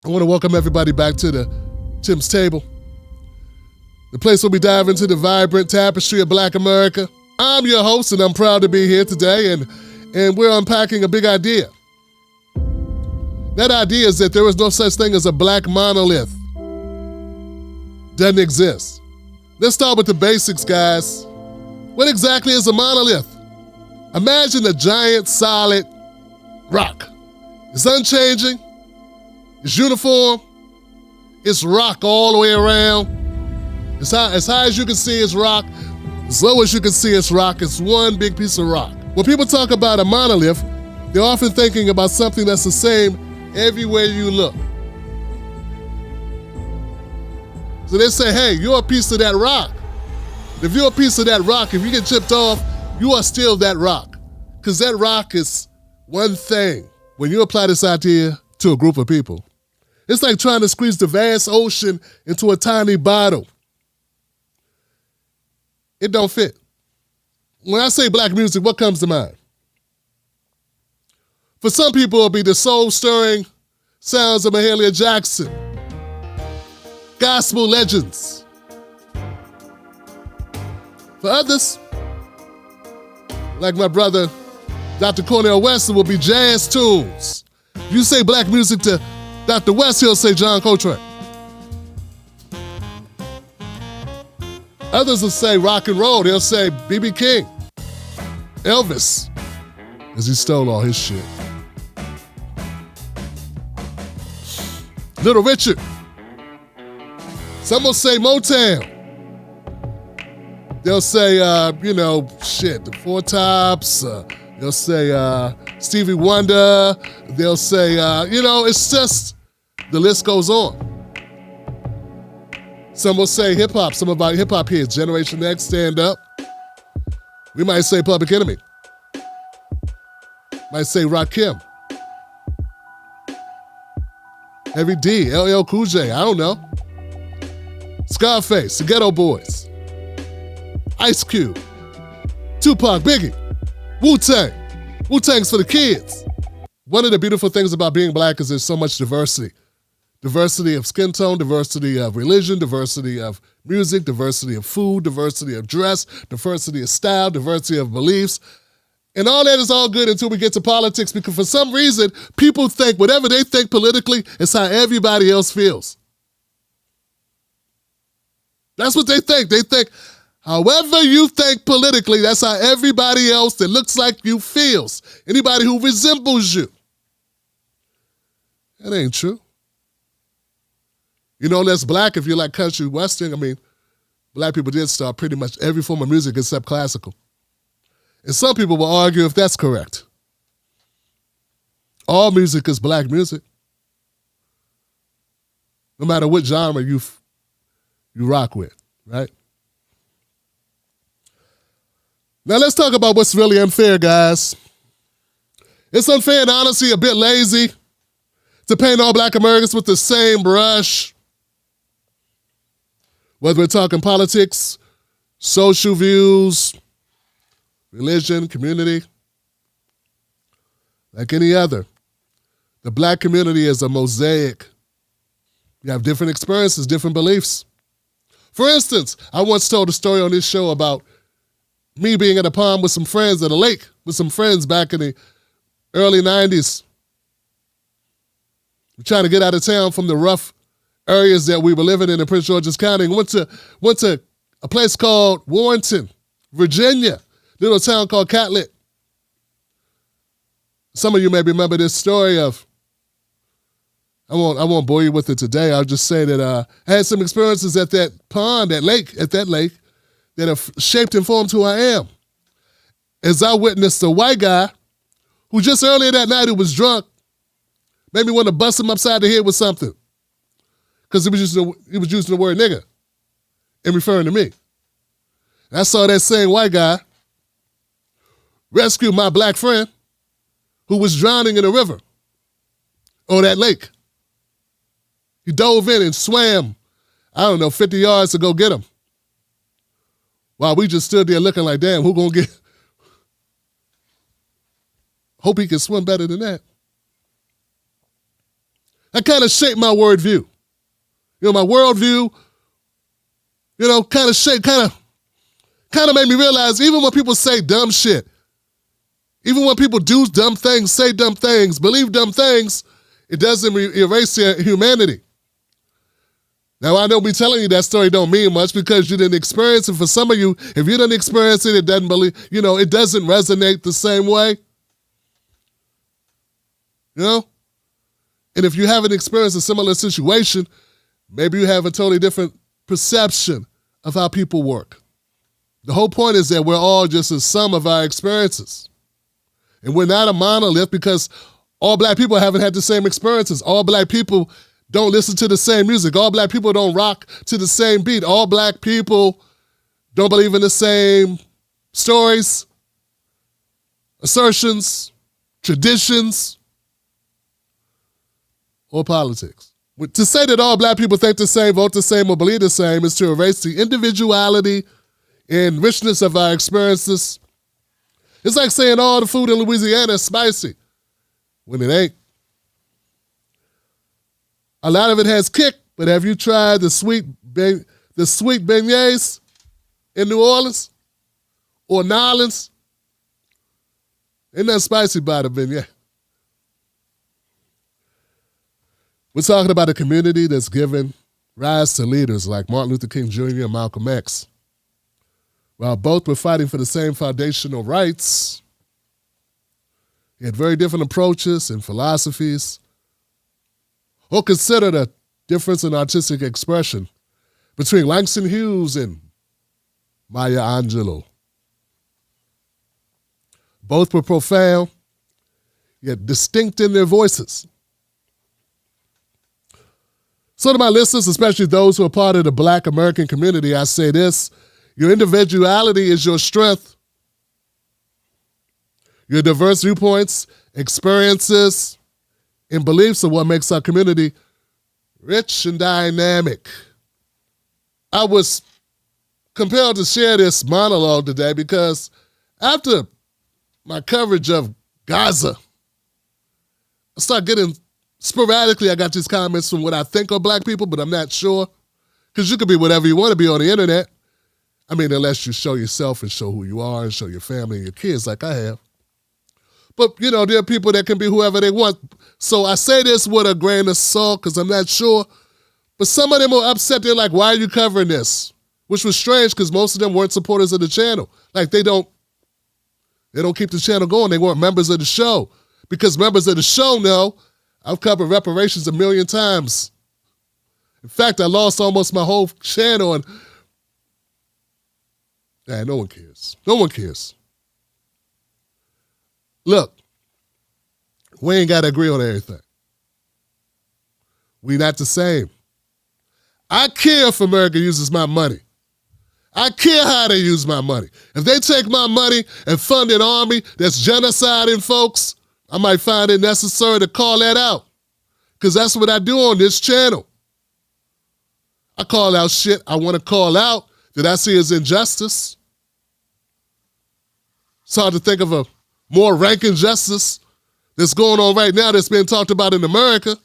I want to welcome everybody back to the Tim's Table, the place where we dive into the vibrant tapestry of Black America. I'm your host, and I'm proud to be here today, and we're unpacking a big idea. That idea is that there is no such thing as a black monolith. Doesn't exist. Let's start with the basics, guys. What exactly is a monolith? Imagine a giant, solid rock. It's unchanging. It's uniform. It's rock all the way around. As high as you can see, it's rock. As low as you can see, it's rock. It's one big piece of rock. When people talk about a monolith, they're often thinking about something that's the same everywhere you look. So they say, hey, you're a piece of that rock. If you're a piece of that rock, if you get chipped off, you are still that rock. Because that rock is one thing. When you apply this idea to a group of people, it's like trying to squeeze the vast ocean into a tiny bottle. It don't fit. When I say black music, what comes to mind? For some people, it'll be the soul-stirring sounds of Mahalia Jackson, gospel legends. For others, like my brother, Dr. Cornel Weston, will be jazz tunes. If you say black music to Dr. West, he'll say John Coltrane. Others will say rock and roll. They'll say B.B. King, Elvis, because he stole all his shit. Little Richard. Some will say Motown. They'll say, the Four Tops. They'll say Stevie Wonder. They'll say, it's just, the list goes on. Some will say hip-hop. Some of our hip-hop heads, Generation X, Stand Up. We might say Public Enemy. Might say Rakim. Heavy D, LL Cool J, I don't know. Scarface, the Ghetto Boys. Ice Cube. Tupac, Biggie. Wu-Tang. Wu-Tang's for the kids. One of the beautiful things about being black is there's so much diversity. Diversity of skin tone, diversity of religion, diversity of music, diversity of food, diversity of dress, diversity of style, diversity of beliefs. And all that is all good until we get to politics, because for some reason, people think whatever they think politically is how everybody else feels. That's what they think. They think however you think politically, that's how everybody else that looks like you feels. Anybody who resembles you. That ain't true. You know, that's black if you like country western. I mean, black people did start pretty much every form of music except classical. And some people will argue if that's correct. All music is black music. No matter what genre you rock with, right? Now let's talk about what's really unfair, guys. It's unfair and honestly a bit lazy to paint all black Americans with the same brush. Whether we're talking politics, social views, religion, community, like any other, the black community is a mosaic. You have different experiences, different beliefs. For instance, I once told a story on this show about me being at a pond with some friends at a lake with some friends back in the early 90s. We're trying to get out of town from the rough areas that we were living in Prince George's County. Went to a place called Warrenton, Virginia, little town called Catlett. Some of you may remember this story of, I won't bore you with it today. I'll just say that I had some experiences at that pond, at that lake, that have shaped and formed who I am. As I witnessed a white guy who just earlier that night who was drunk, made me want to bust him upside the head with something. Because he was using the word nigga and referring to me. And I saw that same white guy rescue my black friend who was drowning in a river or that lake. He dove in and swam, 50 yards to go get him. While we just stood there looking like, damn, who gonna get? Hope he can swim better than that. That kind of shaped my worldview. My worldview, kind of made me realize even when people say dumb shit, even when people do dumb things, say dumb things, believe dumb things, it doesn't erase their humanity. Now, I know me telling you that story don't mean much because you didn't experience it. For some of you, if you didn't experience it, it doesn't it doesn't resonate the same way. And if you haven't experienced a similar situation, maybe you have a totally different perception of how people work. The whole point is that we're all just a sum of our experiences. And we're not a monolith because all black people haven't had the same experiences. All black people don't listen to the same music. All black people don't rock to the same beat. All black people don't believe in the same stories, assertions, traditions, or politics. To say that all black people think the same, vote the same, or believe the same is to erase the individuality and richness of our experiences. It's like saying all the food in Louisiana is spicy when it ain't. A lot of it has kick, but have you tried the sweet beignets in New Orleans or Nolens? Ain't nothing spicy about a beignet. We're talking about a community that's given rise to leaders like Martin Luther King Jr. and Malcolm X. While both were fighting for the same foundational rights, they had very different approaches and philosophies. Or consider the difference in artistic expression between Langston Hughes and Maya Angelou. Both were profound, yet distinct in their voices. So to my listeners, especially those who are part of the Black American community, I say this: your individuality is your strength. Your diverse viewpoints, experiences, and beliefs are what makes our community rich and dynamic. I was compelled to share this monologue today because after my coverage of Gaza, I started getting, sporadically I got these comments from what I think are black people, but I'm not sure. Because you can be whatever you want to be on the internet. I mean, unless you show yourself and show who you are and show your family and your kids like I have. But, there are people that can be whoever they want. So I say this with a grain of salt because I'm not sure. But some of them are upset. They're like, why are you covering this? Which was strange because most of them weren't supporters of the channel. Like they don't keep the channel going. They weren't members of the show. Because members of the show know I've covered reparations 1 million times. In fact, I lost almost my whole channel and no one cares. No one cares. Look, we ain't got to agree on everything. We not the same. I care if America uses my money. I care how they use my money. If they take my money and fund an army that's genociding folks, I might find it necessary to call that out. Because that's what I do on this channel. I call out shit I want to call out that I see as injustice. It's hard to think of a more rank injustice that's going on right now that's being talked about in America.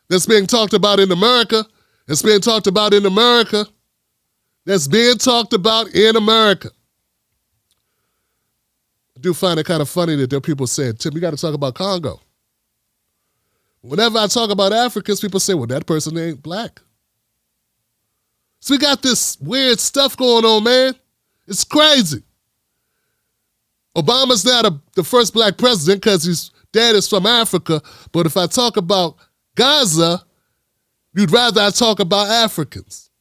That's being talked about in America. That's being talked about in America. That's being talked about in America. I do find it kind of funny that there are people saying, Tim, you got to talk about Congo. Whenever I talk about Africans, people say, well, that person ain't black. So we got this weird stuff going on, man. It's crazy. Obama's not the first black president because his dad is from Africa, but if I talk about Gaza, you'd rather I talk about Africans.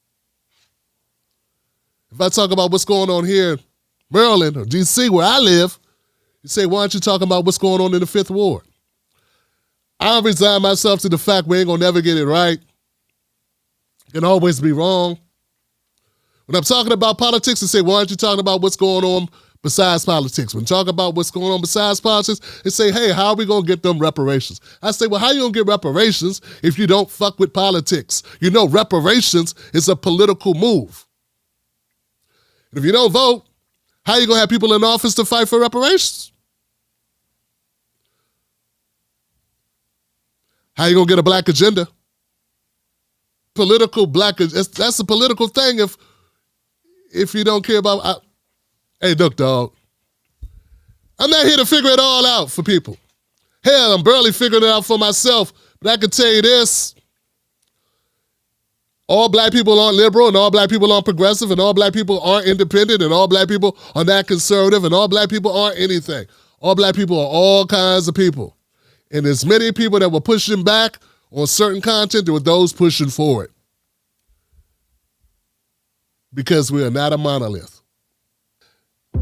If I talk about what's going on here in Maryland or D.C. where I live, you say, why aren't you talking about what's going on in the Fifth Ward? I'll resign myself to the fact we ain't gonna never get it right. Can always be wrong. When I'm talking about politics, I say, why aren't you talking about what's going on besides politics? When talk about what's going on besides politics, they say, hey, how are we going to get them reparations? I say, well, how are you going to get reparations if you don't fuck with politics? Reparations is a political move. And if you don't vote, how are you going to have people in office to fight for reparations? How you gonna get a black agenda? Political black, that's a political thing if you don't care about, hey, look, dog, I'm not here to figure it all out for people. Hell, I'm barely figuring it out for myself, but I can tell you this. All black people aren't liberal, and all black people aren't progressive, and all black people aren't independent, and all black people are not conservative, and all black people aren't anything. All black people are all kinds of people. And there's many people that were pushing back on certain content, there were those pushing forward. Because we are not a monolith.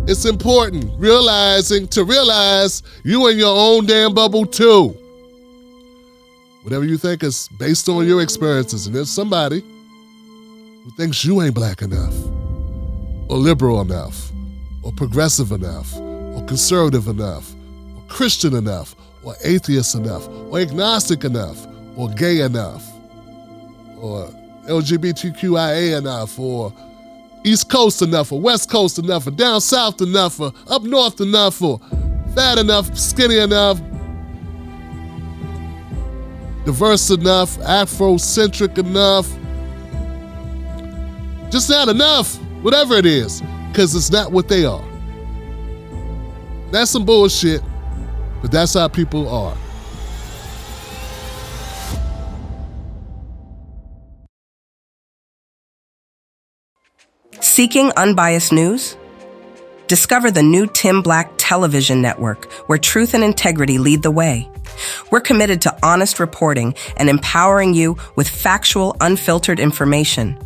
It's important to realize you in your own damn bubble too. Whatever you think is based on your experiences, and there's somebody who thinks you ain't black enough, or liberal enough, or progressive enough, or conservative enough, or Christian enough, or atheist enough, or agnostic enough, or gay enough, or LGBTQIA enough, or East Coast enough, or West Coast enough, or down south enough, or up north enough, or fat enough, skinny enough, diverse enough, Afrocentric enough. Just not enough, whatever it is, because it's not what they are. That's some bullshit, but that's how people are. Seeking unbiased news? Discover the new Tim Black television network, where truth and integrity lead the way. We're committed to honest reporting and empowering you with factual, unfiltered information.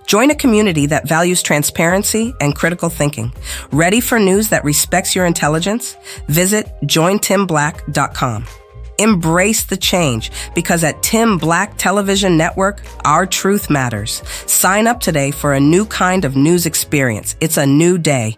Join a community that values transparency and critical thinking. Ready for news that respects your intelligence? Visit jointimblack.com. Embrace the change, because at Tim Black Television Network, our truth matters. Sign up today for a new kind of news experience. It's a new day.